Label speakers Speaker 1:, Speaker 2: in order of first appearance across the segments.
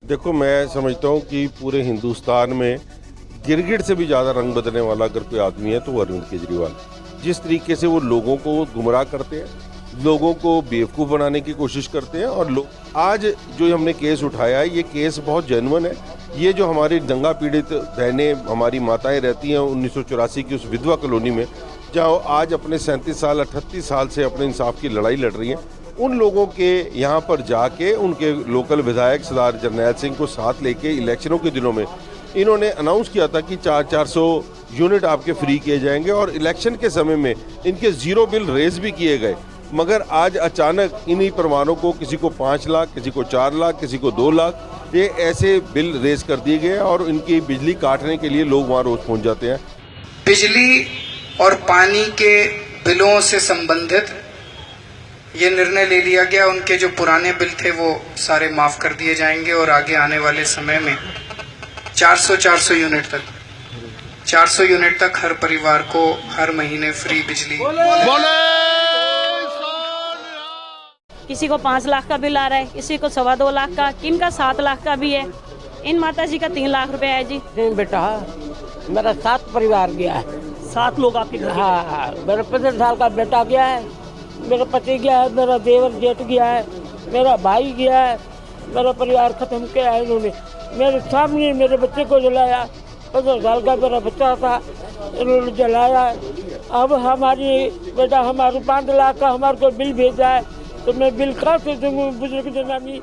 Speaker 1: देखो, मैं समझता हूँ कि पूरे हिंदुस्तान में गिरगिट से भी ज़्यादा रंग बदलने वाला अगर कोई आदमी है तो वो अरविंद केजरीवाल। जिस तरीके से वो लोगों को गुमराह करते हैं, लोगों को बेवकूफ़ बनाने की कोशिश करते हैं और लोग आज जो हमने केस उठाया है, ये केस बहुत जेन्युइन है। ये जो हमारी दंगा पीड़ित बहनें, हमारी माताएं रहती हैं 1984 की उस विधवा कॉलोनी में, जहाँ आज अपने 37 साल 38 साल से अपने इंसाफ की लड़ाई लड़ रही हैं, उन लोगों के यहाँ पर जाके उनके लोकल विधायक सरदार जरनैल सिंह को साथ लेके इलेक्शनों के दिनों में इन्होंने अनाउंस किया था कि 400 यूनिट आपके फ्री किए जाएंगे और इलेक्शन के समय में इनके ज़ीरो बिल रेज भी किए गए। मगर आज अचानक इन्हीं परिवारों को, किसी को 5 लाख, किसी को 4 लाख, किसी को 2 लाख, ये ऐसे बिल रेज कर दिए गए और इनकी बिजली काटने के लिए लोग वहाँ रोज़ पहुँच जाते हैं।
Speaker 2: बिजली और पानी के बिलों से संबंधित ये निर्णय ले लिया गया। उनके जो पुराने बिल थे वो सारे माफ कर दिए जाएंगे और आगे आने वाले समय में 400 यूनिट तक हर परिवार को हर महीने फ्री बिजली।
Speaker 3: किसी को 5 लाख का बिल आ रहा है, किसी को 2.25 लाख का, किन का 7 लाख का भी है। इन माता जी का 3 लाख रुपए है जी।
Speaker 4: बेटा, मेरा 7 परिवार गया है।
Speaker 3: 7 लोग आपके घर?
Speaker 4: हाँ, मेरा 15 साल का बेटा गया है, मेरा पति गया है, मेरा देवर जेठ गया है, मेरा भाई गया है। मेरा परिवार खत्म किया है इन्होंने। मेरे सामने मेरे बच्चे को जलाया। 15 साल का मेरा बच्चा था, इन्होंने जलाया। अब हमारी बेटा हमारे 5 लाख का हमारे को बिल भेजा है, तो मैं बिल कहाँ से दूँगा? बुजुर्ग जनानी,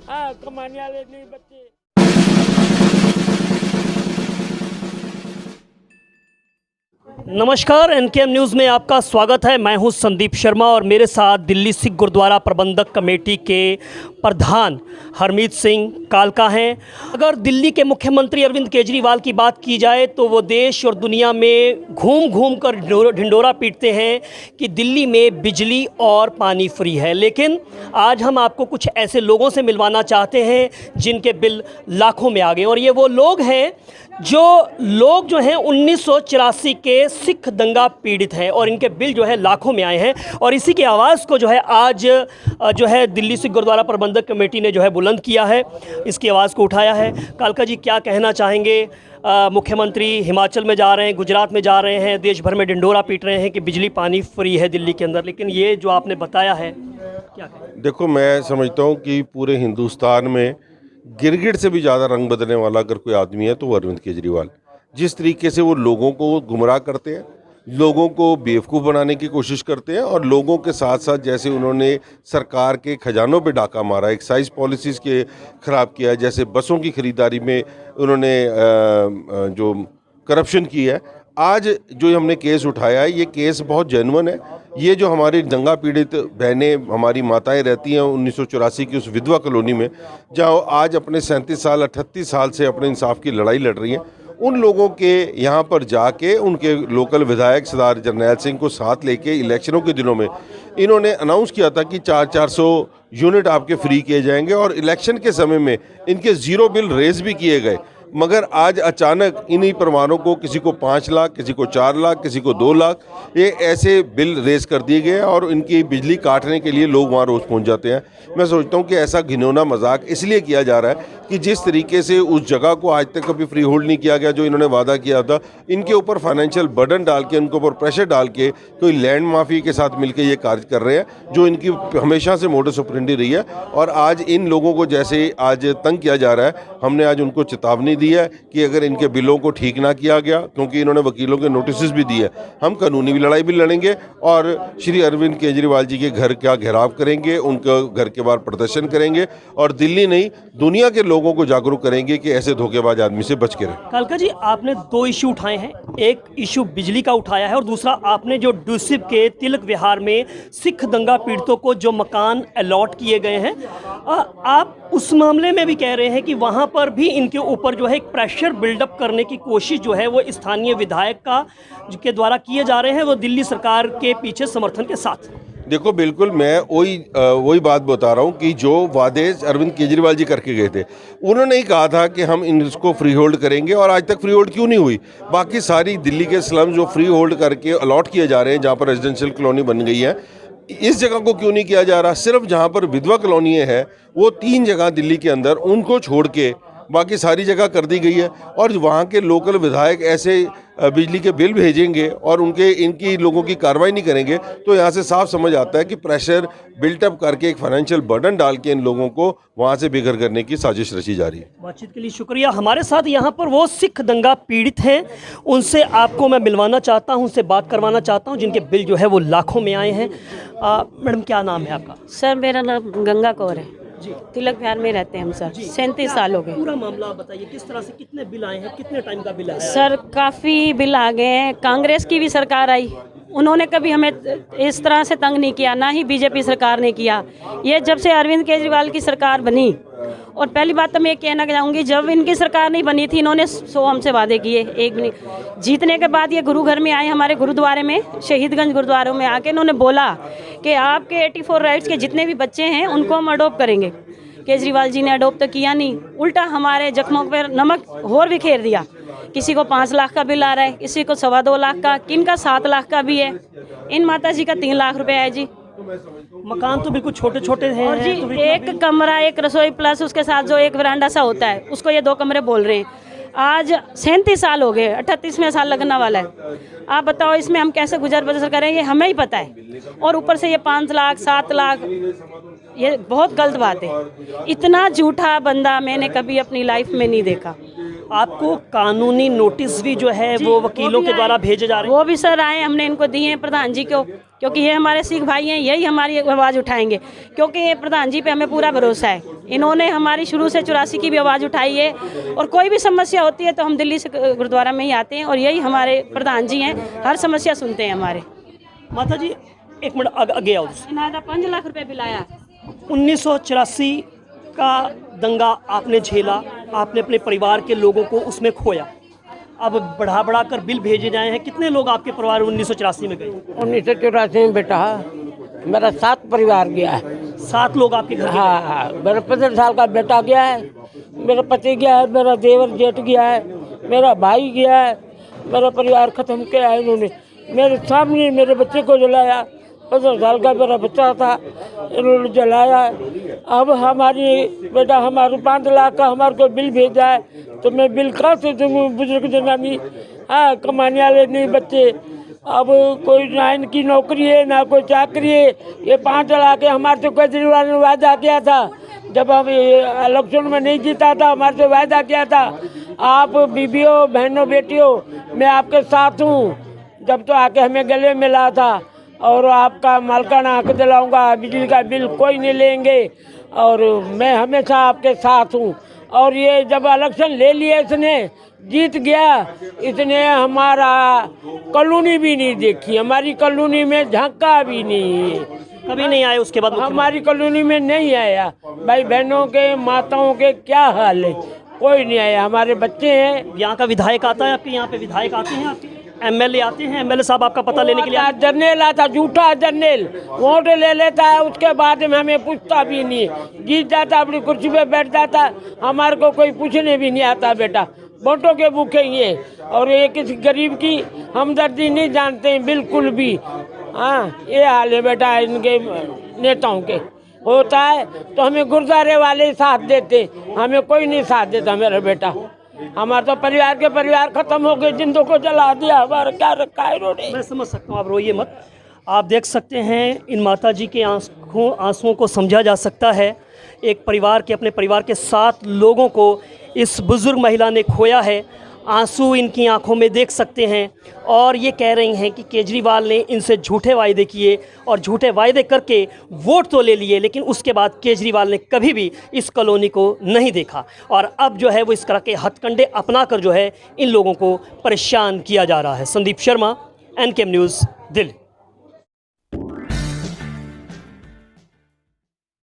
Speaker 4: हाँ, कमाने वाले नहीं बच्चे।
Speaker 5: नमस्कार, एनकेएम न्यूज़ में आपका स्वागत है। मैं हूं संदीप शर्मा और मेरे साथ दिल्ली सिख गुरुद्वारा प्रबंधक कमेटी के प्रधान हरमीत सिंह कालका हैं। अगर दिल्ली के मुख्यमंत्री अरविंद केजरीवाल की बात की जाए तो वो देश और दुनिया में घूम घूम कर ढिंडोरा पीटते हैं कि दिल्ली में बिजली और पानी फ्री है। लेकिन आज हम आपको कुछ ऐसे लोगों से मिलवाना चाहते हैं जिनके बिल लाखों में आ गए। और ये वो लोग हैं जो हैं 1984 के सिख दंगा पीड़ित हैं और इनके बिल जो है लाखों में आए हैं। और इसी की आवाज़ को जो है आज दिल्ली सिख गुरुद्वारा प्रबंधक कमेटी ने जो है बुलंद किया है, इसकी आवाज़ को उठाया है। कालका जी, क्या कहना चाहेंगे? मुख्यमंत्री हिमाचल में जा रहे हैं, गुजरात में जा रहे हैं, देश भर में ढिंडोरा पीट रहे हैं कि बिजली पानी फ्री है दिल्ली के अंदर, लेकिन ये जो आपने बताया है, क्या कहें?
Speaker 1: देखो, मैं समझता हूँ कि पूरे हिंदुस्तान में गिरगिट से भी ज़्यादा रंग बदलने वाला अगर कोई आदमी है तो वो अरविंद केजरीवाल। जिस तरीके से वो लोगों को गुमराह करते हैं, लोगों को बेवकूफ़ बनाने की कोशिश करते हैं और लोगों के साथ साथ जैसे उन्होंने सरकार के खजानों पे डाका मारा, एक्साइज पॉलिसीज़ के ख़राब किया, जैसे बसों की ख़रीदारी में उन्होंने जो करप्शन की है। आज जो हमने केस उठाया है, ये केस बहुत जेन्युइन है। ये जो हमारी दंगा पीड़ित बहनें, हमारी माताएं रहती हैं 1984 की उस विधवा कॉलोनी में, जहाँ आज अपने 37 साल 38 साल से अपने इंसाफ की लड़ाई लड़ रही हैं, उन लोगों के यहाँ पर जाके उनके लोकल विधायक सरदार जरनैल सिंह को साथ लेके इलेक्शनों के दिनों में इन्होंने अनाउंस किया था कि 400 यूनिट आपके फ्री किए जाएंगे और इलेक्शन के समय में इनके ज़ीरो बिल रेज भी किए गए। मगर आज अचानक इन्हीं परिवारों को, किसी को 5 लाख, किसी को 4 लाख, किसी को 2 लाख, ये ऐसे बिल रेज कर दिए गए और इनकी बिजली काटने के लिए लोग वहाँ रोज़ पहुँच जाते हैं। मैं सोचता हूँ कि ऐसा घिनौना मजाक इसलिए किया जा रहा है कि जिस तरीके से उस जगह को आज तक कभी फ्री होल्ड नहीं किया गया जो इन्होंने वादा किया था, इनके ऊपर फाइनेंशियल बर्डन डाल के, उनके ऊपर प्रेशर डाल के कोई लैंड माफी के साथ मिलकर ये कार्य कर रहे हैं, जो इनकी हमेशा से मोडस ऑपरेंडी रही है। और आज इन लोगों को जैसे आज तंग किया जा रहा है, हमने आज उनको चेतावनी दी है कि अगर इनके बिलों को ठीक ना किया गया, क्योंकि इन्होंने वकीलों के नोटिस भी दिए, हम कानूनी भी लड़ाई भी लड़ेंगे और श्री अरविंद केजरीवाल जी के घर का घेराव करेंगे, उनके घर के बाहर प्रदर्शन करेंगे और दिल्ली नहीं दुनिया के लोगों को जागरूक करेंगे कि ऐसे धोखेबाज आदमी से बच के रहें।
Speaker 5: कालका जी, आपने 2 इशू उठाए हैं। एक इशू बिजली का उठाया है और दूसरा आपने जो डूसिप के तिलक विहार में सिख दंगा पीड़ितों को जो मकान अलॉट किए गए हैं, आप उस मामले में भी कह रहे हैं कि वहाँ पर भी इनके ऊपर जो है एक प्रेशर बिल्डअप करने की कोशिश जो है वो स्थानीय विधायक के द्वारा किए जा रहे हैं, वो दिल्ली सरकार के पीछे समर्थन के साथ।
Speaker 1: देखो, बिल्कुल मैं वही बात बता रहा हूँ कि जो वादे अरविंद केजरीवाल जी करके गए थे, उन्होंने ही कहा था कि हम इसको फ्री होल्ड करेंगे और आज तक फ्री होल्ड क्यों नहीं हुई? बाकी सारी दिल्ली के स्लम जो फ्री होल्ड करके अलॉट किए जा रहे हैं, जहाँ पर रेजिडेंशियल कॉलोनी बन गई है, इस जगह को क्यों नहीं किया जा रहा? सिर्फ जहाँ पर विधवा कॉलोनी है वो 3 जगह दिल्ली के अंदर, उनको छोड़ के बाकी सारी जगह कर दी गई है। और वहाँ के लोकल विधायक ऐसे बिजली के बिल भेजेंगे और इनकी लोगों की कार्रवाई नहीं करेंगे, तो यहाँ से साफ समझ आता है कि प्रेशर बिल्टअप करके एक फाइनेंशियल बर्डन डाल के इन लोगों को वहाँ से बेघर करने की साजिश रची जा रही है।
Speaker 5: बातचीत के लिए शुक्रिया। हमारे साथ यहाँ पर वो सिख दंगा पीड़ित हैं, उनसे आपको मैं मिलवाना चाहता हूँ, उनसे बात करवाना चाहता हूँ, जिनके बिल जो है वो लाखों में आए हैं। मैडम क्या नाम है आपका?
Speaker 3: सर मेरा नाम गंगा कौर है जी, तिलक विहार में रहते हैं हम सर। 37 साल हो गए।
Speaker 5: पूरा मामला बताइए, किस तरह से कितने बिल आए हैं, कितने टाइम का बिल आया है?
Speaker 3: सर काफ़ी बिल आ गए हैं। कांग्रेस की भी सरकार आई, उन्होंने कभी हमें इस तरह से तंग नहीं किया, ना ही बीजेपी सरकार ने किया। ये जब से अरविंद केजरीवाल की सरकार बनी, और पहली बात तो मैं ये कहना चाहूँगी, जब इनकी सरकार नहीं बनी थी इन्होंने 100 हमसे वादे किए। एक भी जीतने के बाद ये गुरु घर में आए, हमारे गुरुद्वारे में, शहीदगंज गुरुद्वारों में आके इन्होंने बोला कि आपके 84 राइट्स के जितने भी बच्चे हैं उनको हम अडोप्ट करेंगे। केजरीवाल जी ने अडोप्ट तो किया नहीं, उल्टा हमारे जख्मों पर नमक और बिखेर दिया। किसी को 5 लाख का बिल आ रहा है, किसी को 2.25 लाख का, किन का 7 लाख का भी है। इन माता जी का 3 लाख रुपए है जी।
Speaker 5: मकान तो बिल्कुल छोटे छोटे हैं
Speaker 3: और जी एक कमरा, एक रसोई प्लस उसके साथ जो एक वरांडा सा होता है, उसको ये 2 कमरे बोल रहे हैं। आज 37 साल हो गए, 38वें साल लगने वाला है। आप बताओ इसमें हम कैसे गुजर बसर करेंगे, हमें ही पता है। और ऊपर से ये 5 लाख 7 लाख, ये बहुत गलत बात है। इतना झूठा बंदा मैंने कभी अपनी लाइफ में नहीं देखा।
Speaker 5: आपको कानूनी नोटिस भी जो है वो वकीलों के द्वारा भेजे जा रहे हैं?
Speaker 3: वो भी सर आए, हमने इनको दिए हैं प्रधान जी को, क्योंकि ये हमारे सिख भाई हैं, यही हमारी आवाज़ उठाएंगे। क्योंकि ये प्रधान जी पे हमें पूरा भरोसा है, इन्होंने हमारी शुरू से 84 की भी आवाज़ उठाई है। और कोई भी समस्या होती है तो हम दिल्ली से गुरुद्वारा में ही आते हैं, और यही हमारे प्रधान जी हैं, हर समस्या सुनते हैं हमारे।
Speaker 5: माता जी एक मिनट आगे आओ।
Speaker 3: 5 लाख रुपये बिल आया।
Speaker 5: 1984 का दंगा आपने झेला, आपने अपने परिवार के लोगों को उसमें खोया, अब बढ़ा कर बिल भेजे जाए हैं। कितने लोग आपके परिवार 1984 में गए?
Speaker 4: 1984 में बेटा मेरा 7 परिवार गया है।
Speaker 5: 7 लोग आपके घर?
Speaker 4: हाँ, मेरा 15 साल का बेटा गया है, मेरा पति गया है, मेरा देवर जेठ गया है, मेरा भाई गया है। मेरा परिवार ख़त्म किया है इन्होंने। मेरे सामने मेरे बच्चे को जलाया, 15 साल का मेरा बच्चा था, इन्होंने जलाया। अब हमारी बेटा हमारे 5 लाख का हमारे को बिल भेजा है, तो मैं बिल कहाँ से दूँगी? बुजुर्ग जनानी, हाँ, कमाने वाले नहीं बच्चे। अब कोई ना इनकी नौकरी है ना कोई चाकरी है। ये 5 लाख के हमारे से केजरीवाल ने वादा किया था, जब हम इलेक्शन में नहीं जीता था, हमारे से वादा किया था, आप बीबियों बहनों बेटियों मैं आपके साथ हूँ। जब तो आके हमें गले मिला था, और आपका मालकाना हक दिलाऊंगा, बिजली का बिल कोई नहीं लेंगे, और मैं हमेशा आपके साथ हूँ। और ये जब इलेक्शन ले लिया, इसने जीत गया, इसने हमारा कॉलोनी भी नहीं देखी, हमारी कॉलोनी में झांका भी नहीं,
Speaker 5: कभी नहीं आए। उसके बाद
Speaker 4: हमारी कॉलोनी में नहीं आया। भाई बहनों के माताओं के क्या हाल है, कोई नहीं आया। हमारे बच्चे हैं।
Speaker 5: यहाँ का विधायक आता है आपके? यहाँ पे विधायक आते हैं आपके? एमएलए आते हैं? एमएलए साहब आपका पता लेने के लिए?
Speaker 4: जनरल आता, झूठा जनरल, वोट ले लेता है, उसके बाद में हमें पूछता भी नहीं। जीत जाता, अपनी कुर्सी पे बैठ जाता, हमारे को कोई पूछने भी नहीं आता। बेटा वोटों के भूखे ये, और ये किसी गरीब की हमदर्दी नहीं जानते हैं बिल्कुल भी। हाँ, ये हाल है बेटा इनके नेताओं के। होता है तो हमें गुरुद्वारे वाले साथ देते, हमें कोई नहीं साथ देता। मेरा बेटा, हमारा तो परिवार के परिवार खत्म हो गए, जिंदों को जला दिया, हमारा क्या रखा है इन्होंने।
Speaker 5: मैं समझ सकता हूँ, आप रोइए मत। आप देख सकते हैं इन माताजी के आंसुओं को समझा जा सकता है। एक परिवार के, अपने परिवार के 7 लोगों को इस बुज़ुर्ग महिला ने खोया है। आंसू इनकी आंखों में देख सकते हैं, और ये कह रही हैं कि केजरीवाल ने इनसे झूठे वायदे किए, और झूठे वायदे करके वोट तो ले लिए, लेकिन उसके बाद केजरीवाल ने कभी भी इस कॉलोनी को नहीं देखा। और अब जो है वो इस तरह के हथकंडे अपना कर जो है इन लोगों को परेशान किया जा रहा है। Sandeep Sharma, NKM news, Delhi.